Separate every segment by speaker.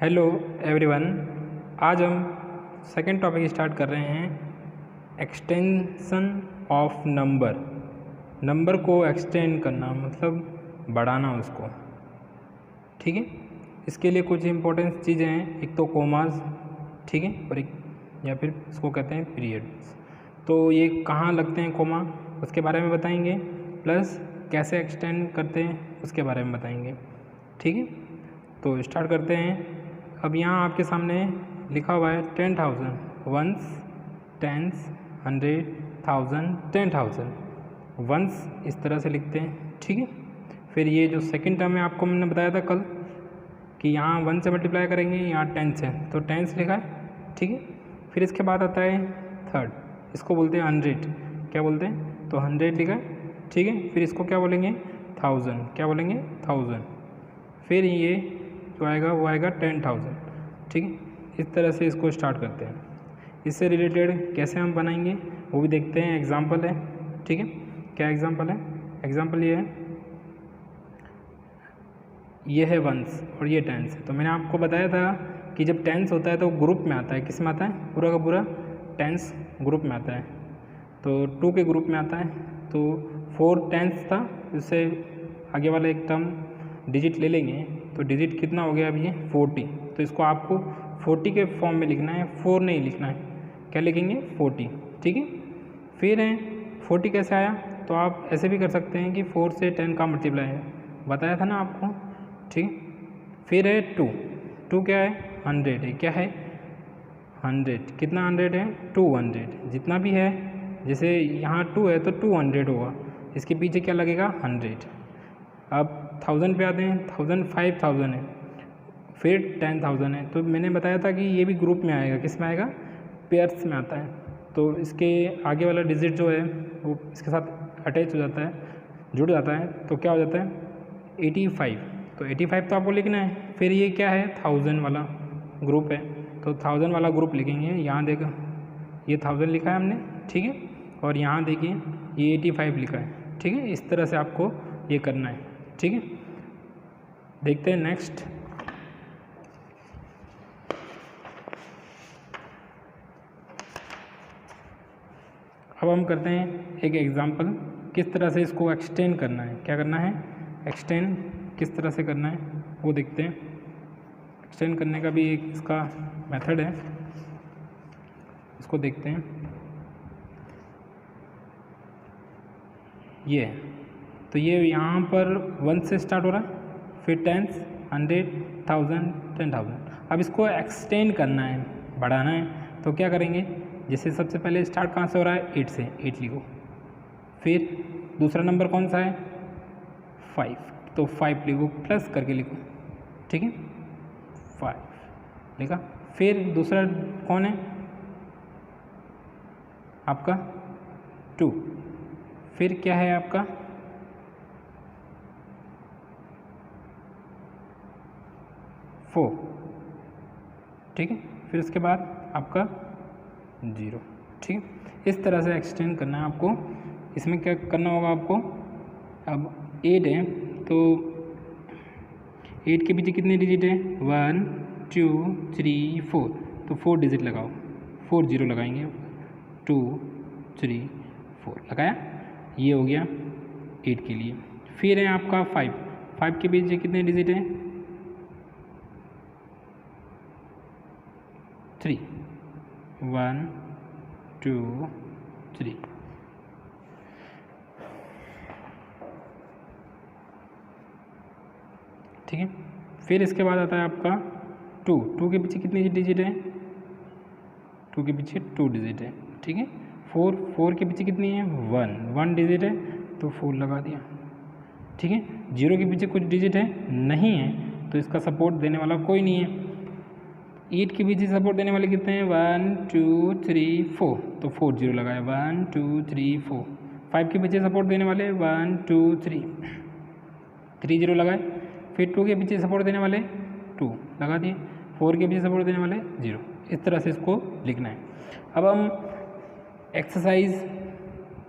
Speaker 1: Hello everyone. आज हम second topic start कर रहे हैं एक्सटेंशन ऑफ नंबर को एक्सटेंड करना मतलब बढ़ाना उसको। ठीक है, इसके लिए कुछ इंपॉर्टेंट चीज़ें हैं। एक तो कोमास, ठीक है, और एक या फिर इसको कहते हैं पीरियड्स। तो ये कहाँ लगते हैं कोमा, उसके बारे में बताएंगे, प्लस कैसे एक्सटेंड करते हैं उसके बारे में बताएंगे। ठीक है, तो स्टार्ट करते हैं। अब यहाँ आपके सामने लिखा हुआ है 10,000, वंस, टेंस, 100, 1000, 10,000 वंस, इस तरह से लिखते हैं। ठीक है, फिर ये जो सेकंड टर्म है आपको मैंने बताया था कल कि यहाँ 1 से मल्टीप्लाई करेंगे, यहाँ 10 से, तो 10 लिखा है। ठीक है, फिर इसके बाद आता है थर्ड, इसको बोलते हैं 100। क्या बोलते हैं? तो 100 लिखा है। ठीक है, फिर इसको क्या बोलेंगे? 1000। क्या बोलेंगे? 1000। फिर ये जो आएगा वो आएगा 10,000। ठीक है, इस तरह से इसको स्टार्ट करते हैं। इससे रिलेटेड कैसे हम बनाएंगे वो भी देखते हैं। एग्जाम्पल है, ठीक है, क्या एग्जाम्पल है? एग्जाम्पल ये है वंस और ये टेंस है। तो मैंने आपको बताया था कि जब टेंस होता है तो ग्रुप में आता है। किस में आता है? पूरा का पूरा टेंस ग्रुप में आता है। तो 2 के ग्रुप में आता है। तो 4 टेंस था, इससे आगे वाला एक टर्म डिजिट ले लेंगे तो डिजिट कितना हो गया? अभी ये 40। तो इसको आपको 40 के फॉर्म में लिखना है, 4 नहीं लिखना है। क्या लिखेंगे? 40। ठीक है, फिर है 40 कैसे आया? तो आप ऐसे भी कर सकते हैं कि 4 से 10 का मल्टीप्लाई है, बताया था ना आपको। ठीक, फिर है 2 क्या है? 100 है। क्या है? 100। कितना 100 है? 200। जितना भी है, जैसे यहाँ 2 है तो 200 होगा, इसके पीछे क्या लगेगा? 100। अब 1000 पे आते हैं। 1000 5000 है, फिर 10,000 है। तो मैंने बताया था कि ये भी ग्रुप में आएगा। किस में आएगा? पेयर्स में आता है। तो इसके आगे वाला डिजिट जो है वो इसके साथ अटैच हो जाता है, जुड़ जाता है, तो क्या हो जाता है? 85। तो 85 तो आपको लिखना है। फिर ये क्या है? 1000 वाला ग्रुप है, तो 1000 वाला ग्रुप लिखेंगे। यहाँ देखो ये 1000 लिखा है हमने, ठीक है, और यहाँ देखिए ये 85 लिखा है। ठीक है, इस तरह से आपको ये करना है। ठीक है, देखते हैं नेक्स्ट। अब हम करते हैं एक एग्जांपल, किस तरह से इसको एक्सटेंड करना है। क्या करना है? एक्सटेंड किस तरह से करना है वो देखते हैं। एक्सटेंड करने का भी एक इसका मेथड है, इसको देखते हैं। ये तो ये यहाँ पर 1 से स्टार्ट हो रहा है, फिर 10, 100, 1000, 10,000। अब इसको एक्सटेंड करना है, बढ़ाना है। तो क्या करेंगे? जैसे सबसे पहले स्टार्ट कहाँ से हो रहा है? 8 से, 8 लिखो। फिर दूसरा नंबर कौन सा है? 5, तो 5 लिखो, प्लस करके लिखो। ठीक है, 5 लिखा। फिर दूसरा कौन है आपका? 2। फिर क्या है आपका? 4। ठीक है, फिर उसके बाद आपका 0। ठीक है, इस तरह से एक्सटेंड करना है आपको। इसमें क्या करना होगा आपको? अब 8 है तो 8 के पीछे कितने डिजिट है? 1 2 3 4, तो 4 डिजिट लगाओ। 4 0 लगाएंगे। 2 3 4 लगाया, ये हो गया 8 के लिए। फिर है आपका 5 के पीछे कितने डिजिट है? 3, 1 2 3। ठीक है, फिर इसके बाद आता है आपका 2 के पीछे कितनी डिजिट है? 2 के पीछे 2 डिजिट है। ठीक है, 4 के पीछे कितनी है? 1 डिजिट है, तो 4 लगा दिया। ठीक है, 0 के पीछे कुछ डिजिट है? नहीं है, तो इसका सपोर्ट देने वाला कोई नहीं है। 8 के पीछे सपोर्ट देने वाले कितने हैं? 1 2 3 4, तो 4 0 लगाया। 1 2 3 4। 5 के पीछे सपोर्ट देने वाले 1 2 3 0 लगाए। फिर 2 के पीछे सपोर्ट देने वाले 2 लगा दिए। 4 के पीछे सपोर्ट देने वाले 0। इस तरह से इसको लिखना है। अब हम एक्सरसाइज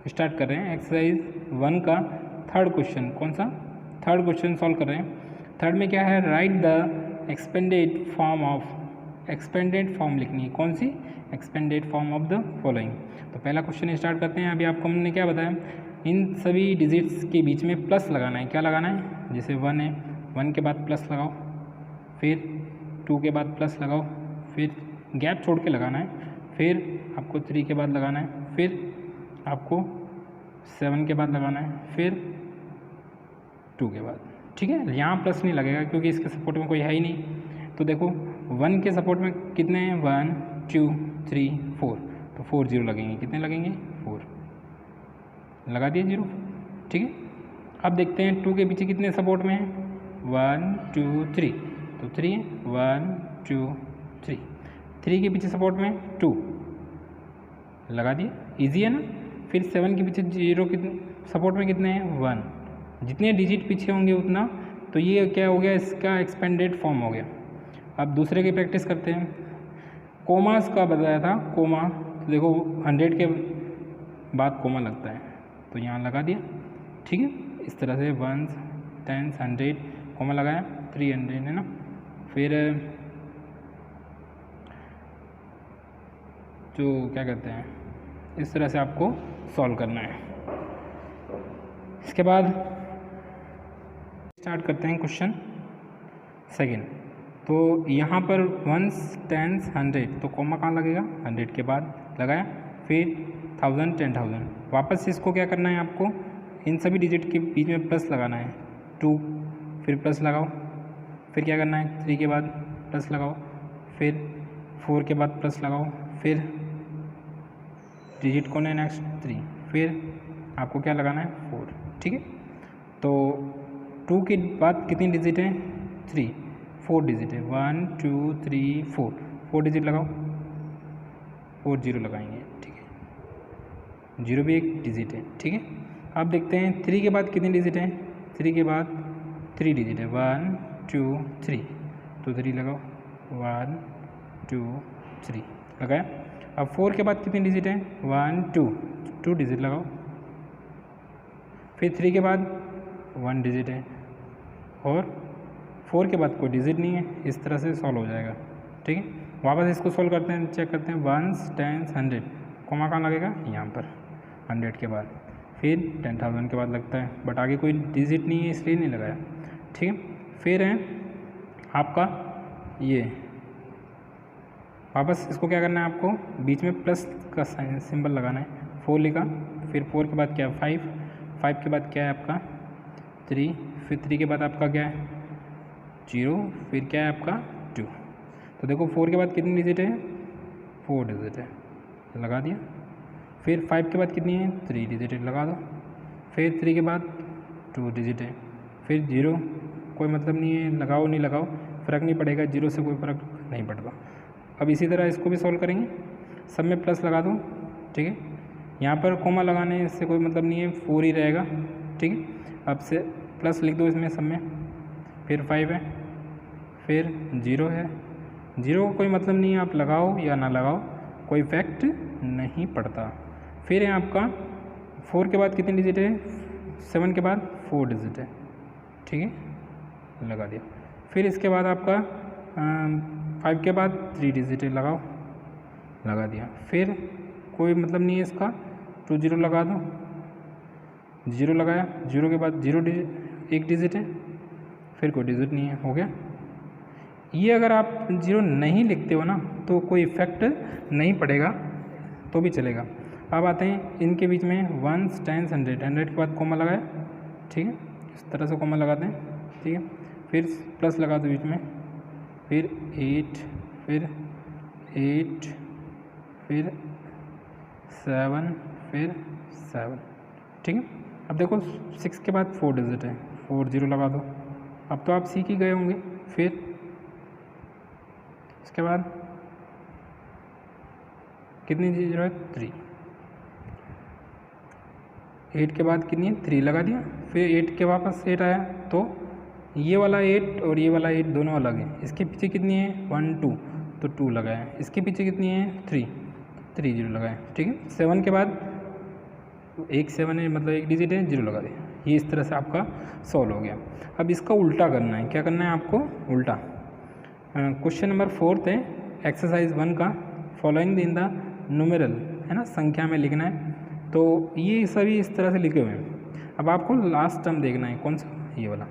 Speaker 1: स्टार्ट कर रहे हैं। एक्सरसाइज 1 का थर्ड क्वेश्चन। कौन सा? थर्ड क्वेश्चन सॉल्व कर रहे हैं। थर्ड में क्या है? राइट द एक्सपेंडेड फॉर्म लिखनी है। कौन सी? Expanded form of the following. तो पहला क्वेश्चन स्टार्ट करते हैं। अभी आपको हमने क्या बताया, इन सभी डिजिट्स के बीच में प्लस लगाना है। क्या लगाना है? जैसे 1 है, 1 के बाद प्लस लगाओ, फिर 2 के बाद प्लस लगाओ, फिर गैप छोड़ के लगाना है, फिर आपको 3 के बाद लगाना है, फिर आपको 7 के बाद लगाना है, फिर 2 के बाद। ठीक है, यहाँ प्लस नहीं लगेगा क्योंकि इसके सपोर्ट में कोई है ही नहीं। तो देखो 1 के सपोर्ट में कितने हैं? 1 2 3 4, तो 4 0 लगेंगे। कितने लगेंगे? 4 लगा दिए 0। ठीक है, अब देखते हैं 2 के पीछे कितने सपोर्ट में हैं? 1 2 3, तो 3 1 2 3। 3 के पीछे सपोर्ट में 2 लगा दिए, ईजी है ना। फिर 7 के पीछे 0 कितने सपोर्ट में कितने हैं? 1। जितने डिजिट पीछे होंगे उतना, तो ये क्या हो गया? इसका एक्सपेंडेड फॉर्म हो गया। अब दूसरे की प्रैक्टिस करते हैं। कोमास का बताया था, कोमा। तो देखो 100 के बाद कोमा लगता है, तो यहाँ लगा दिया। ठीक है, इस तरह से 1 10 100 कोमा लगाया, 300 है ना। फिर जो क्या कहते हैं, इस तरह से आपको सॉल्व करना है। इसके बाद स्टार्ट करते हैं क्वेश्चन सेकंड। तो यहाँ पर 1 10 100, तो कोमा कहाँ लगेगा? 100 के बाद लगाया, फिर 1000 10,000। वापस इसको क्या करना है आपको? इन सभी डिजिट के बीच में प्लस लगाना है। 2 फिर प्लस लगाओ, फिर क्या करना है? 3 के बाद प्लस लगाओ, फिर 4 के बाद प्लस लगाओ, फिर डिजिट कौन है नेक्स्ट? 3, फिर आपको क्या लगाना है? 4। ठीक है, तो 2 के बाद कितनी डिजिट है? 3, 4 डिजिट है। 1 2 3 4, 4 डिजिट लगाओ, 4 0 लगाएंगे। ठीक है, 0 भी एक डिजिट है। ठीक है, अब देखते हैं 3 के बाद कितनी डिजिट है? 3 के बाद 3 डिजिट है। 1 2 3, तो 3 लगाओ, 1 2 3 लगाया। अब 4 के बाद कितनी डिजिट है? 1 2 डिजिट लगाओ, फिर 3 के बाद 1 डिजिट है, और 4 के बाद कोई डिजिट नहीं है। इस तरह से सॉल्व हो जाएगा। ठीक है, वापस इसको सॉल्व करते हैं, चेक करते हैं। 1 10 100, कोमा कहाँ लगेगा? यहाँ पर 100 के बाद, फिर 10,000 के बाद लगता है, बट आगे कोई डिजिट नहीं है इसलिए नहीं लगाया। ठीक है, फिर है आपका ये, वापस इसको क्या करना है आपको? बीच में प्लस का साइन सिंबल लगाना है। 4 लिखा, फिर 4 के बाद क्या है? 5 के बाद क्या है आपका? 3, फिर 3 के बाद आपका क्या है? 0, फिर क्या है आपका? 2। तो देखो 4 के बाद कितनी डिजिट है? 4 डिजिट है, लगा दिया। फिर 5 के बाद कितनी है? 3 डिजिट है, लगा दो। फिर 3 के बाद 2 डिजिट है, फिर 0, कोई मतलब नहीं है, लगाओ नहीं लगाओ फ़र्क नहीं पड़ेगा, 0 से कोई फ़र्क नहीं पड़ता। अब इसी तरह इसको भी सॉल्व करेंगे, सब में प्लस लगा दो। ठीक है, यहाँ पर कोमा लगाने से कोई मतलब नहीं है, 4 ही रहेगा। ठीक है, अब से प्लस लिख दो इसमें सब में। फिर 5 है, फिर 0 है। 0 का कोई मतलब नहीं है, आप लगाओ या ना लगाओ कोई इफेक्ट नहीं पड़ता। फिर है आपका 4 के बाद कितनी डिजिट है? 7 के बाद 4 डिजिट है। ठीक है, लगा दिया। फिर इसके बाद आपका 5 के बाद 3 डिजिट है, लगाओ, लगा दिया। फिर कोई मतलब नहीं है इसका, 2 0 लगा दो, 0 लगाया। 0 के बाद 0 डिजिट, 1 डिजिट है, फिर कोई डिजिट नहीं है, हो गया। ये अगर आप 0 नहीं लिखते हो ना तो कोई इफेक्ट नहीं पड़ेगा, तो भी चलेगा। अब आते हैं इनके बीच में 1 10 100, 100 के बाद कोमा लगाया। ठीक है, इस तरह से कोमा लगाते हैं। ठीक है, फिर प्लस लगा दो बीच में, फिर 8, फिर 8, फिर 7, फिर 7। ठीक है, अब देखो 6 के बाद 4 डिजिट है, 4 0 लगा दो। अब तो आप सीख ही गए होंगे। फिर इसके बाद कितनी जीरो है? 3। 8 के बाद कितनी है? 3 लगा दिया। फिर 8 के वापस 8 आया, तो ये वाला 8 और ये वाला 8 दोनों अलग है। इसके पीछे कितनी है? 1 2, तो 2 लगाया। इसके पीछे कितनी है? 3 0 लगाया। ठीक है, 7 के बाद एक 7 है, मतलब 1 डिजिट है, 0 लगा दिया। ये इस तरह से आपका सॉल्व हो गया। अब इसका उल्टा करना है। क्या करना है आपको? उल्टा। क्वेश्चन नंबर 4 है एक्सरसाइज 1 का, फॉलोइंग इन द न्यूमेरल, है ना, संख्या में लिखना है। तो ये सभी इस तरह से लिखे हुए हैं। अब आपको लास्ट टर्म देखना है, कौन सा, ये वाला।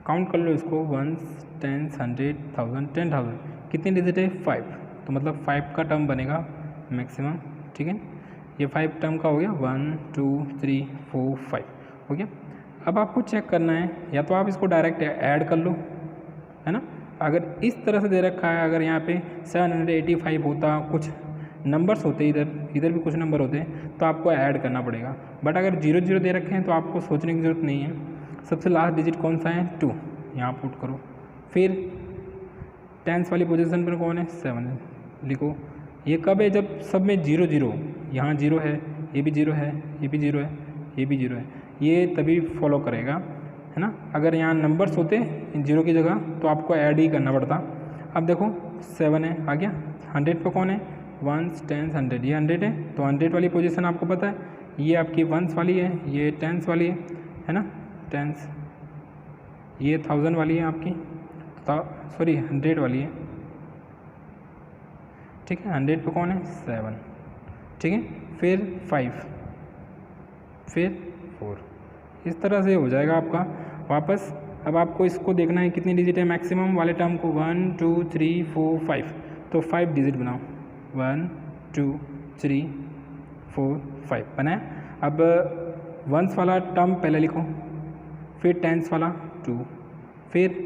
Speaker 1: काउंट कर लो इसको, 1, 10, 100, 1000, 10,000, कितनी डिजिट है, 5। तो मतलब 5 का टर्म बनेगा मैक्सिमम, ठीक है। ये 5 टर्म का हो गया, 1, 2, 3, 4, 5 हो गया। अब आपको चेक करना है, या तो आप इसको डायरेक्ट ऐड कर लो, है ना। अगर इस तरह से दे रखा है, अगर यहाँ पे 785 होता, कुछ नंबर्स होते इधर भी कुछ नंबर होते हैं, तो आपको ऐड करना पड़ेगा। बट अगर 0 0 दे रखे हैं तो आपको सोचने की ज़रूरत नहीं है। सबसे लास्ट डिजिट कौन सा है, 2, यहाँ पुट करो। फिर टेंस वाली पोजीशन पर कौन है, 7 लिखो। ये कब है, जब सब में 0 0, यहाँ 0 है, ये भी 0 है, ये भी 0 है, ये भी 0 है, ये तभी फॉलो करेगा, है ना। अगर यहाँ नंबर्स होते इन 0 की जगह तो आपको ऐड ही करना पड़ता। अब देखो 7 है, आ गया। 100 पे कौन है, 1, 10, 100, ये 100 है, तो 100 वाली पोजीशन आपको पता है, ये आपकी 1s वाली है, ये 10s वाली है ना, 10s, ये 1000 वाली है आपकी, सॉरी 100 वाली है, ठीक है। 100 पे कौन है, 7, ठीक है। फिर 5, फिर 4, इस तरह से हो जाएगा आपका वापस। अब आपको इसको देखना है कितनी डिजिट है मैक्सिमम वाले टर्म को, 1, 2, 3, 4, 5, तो 5 डिजिट बनाओ, 1, 2, 3, 4, 5 बनाया। अब 1s वाला टर्म पहले लिखो, फिर 10s वाला 2, फिर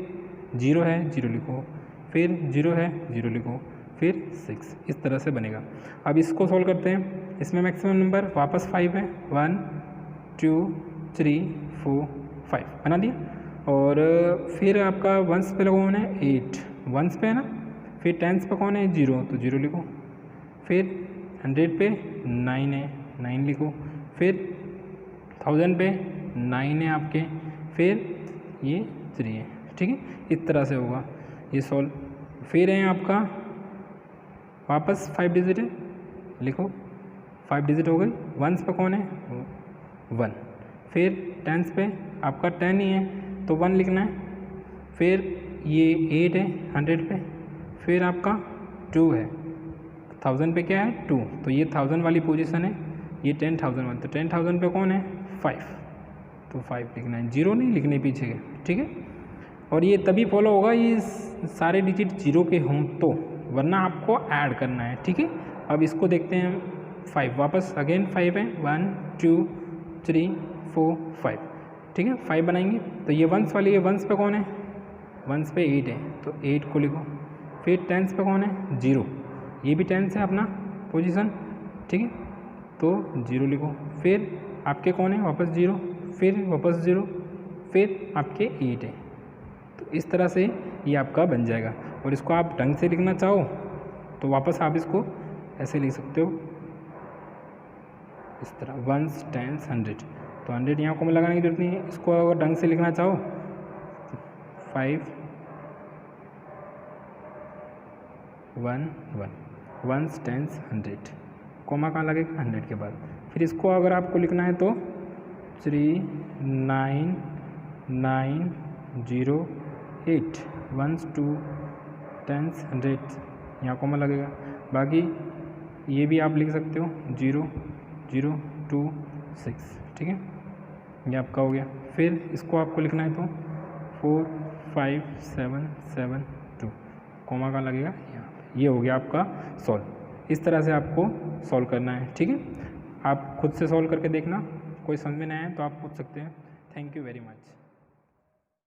Speaker 1: 0 है 0 लिखो, फिर 0 है 0 लिखो, फिर 6, इस तरह से बनेगा। अब इसको सॉल्व करते हैं। इसमें मैक्सिमम नंबर वापस 5 है, 1, 2, 3, 4, 5 बना दिया। और फिर आपका 1s पे कौन है, 8, 1s पे है ना। फिर 10s पे कौन है, 0, तो 0 लिखो। फिर 100 पे 9 है, 9 लिखो। फिर 1000 पे 9 है आपके, फिर ये 3 है, ठीक है। इस तरह से होगा ये सॉल्व। फिर है आपका वापस 5 डिजिट है, लिखो, 5 डिजिट हो गई। 1s पे कौन है, 1, फिर 10s पे आपका 10 ही है, तो 1 लिखना है। फिर ये 8 है 100 पे, फिर आपका 2 है, 1000 पे क्या है, 2, तो ये 1000 वाली पोजीशन है, ये 10,000 वाली, तो 10,000 पे कौन है, 5, तो 5 लिखना है, 0 नहीं लिखने पीछे के, ठीक है। और ये तभी फॉलो होगा ये सारे डिजिट 0 के हों तो, वरना आपको ऐड करना है, ठीक है। अब इसको देखते हैं 5, वापस अगेन 5 है, 1, 2, 3, 4, 5, ठीक है। 5 बनाएंगे, तो ये 1s वाली है, 1s पे कौन है, 1s पे 8 है, तो 8 को लिखो। फिर 10s पे कौन है, 0, ये भी 10s है अपना पोजीशन, ठीक है, तो 0 लिखो। फिर आपके कौन है, वापस 0, फिर वापस 0, फिर आपके 8 है। तो इस तरह से ये आपका बन जाएगा। और इसको आप ढंग से लिखना चाहो तो वापस आप इसको ऐसे लिख सकते हो, इस तरह 1s, 10s, 100, तो 100 यहाँ को लगाने की जरूरत नहीं है। इसको अगर ढंग से लिखना चाहो 5, 1, 1, 1s, 10s, 100, कोमा कहाँ लगेगा, 100 के बाद। फिर इसको अगर आपको लिखना है तो 3, 9, 9, 0, 8, 1s, 2, 10s, 100, यहाँ कोमा लगेगा। बाकी ये भी आप लिख सकते हो 0, 0, 2, 6, ठीक है, ये आपका हो गया। फिर इसको आपको लिखना है तो 4, 5, 7, 7, 2, कोमा का लगेगा यहाँ पे। ये हो गया आपका सॉल्व। इस तरह से आपको सॉल्व करना है, ठीक है। आप खुद से सॉल्व करके देखना, कोई समझ में नहीं आए तो आप पूछ सकते हैं। Thank you very much.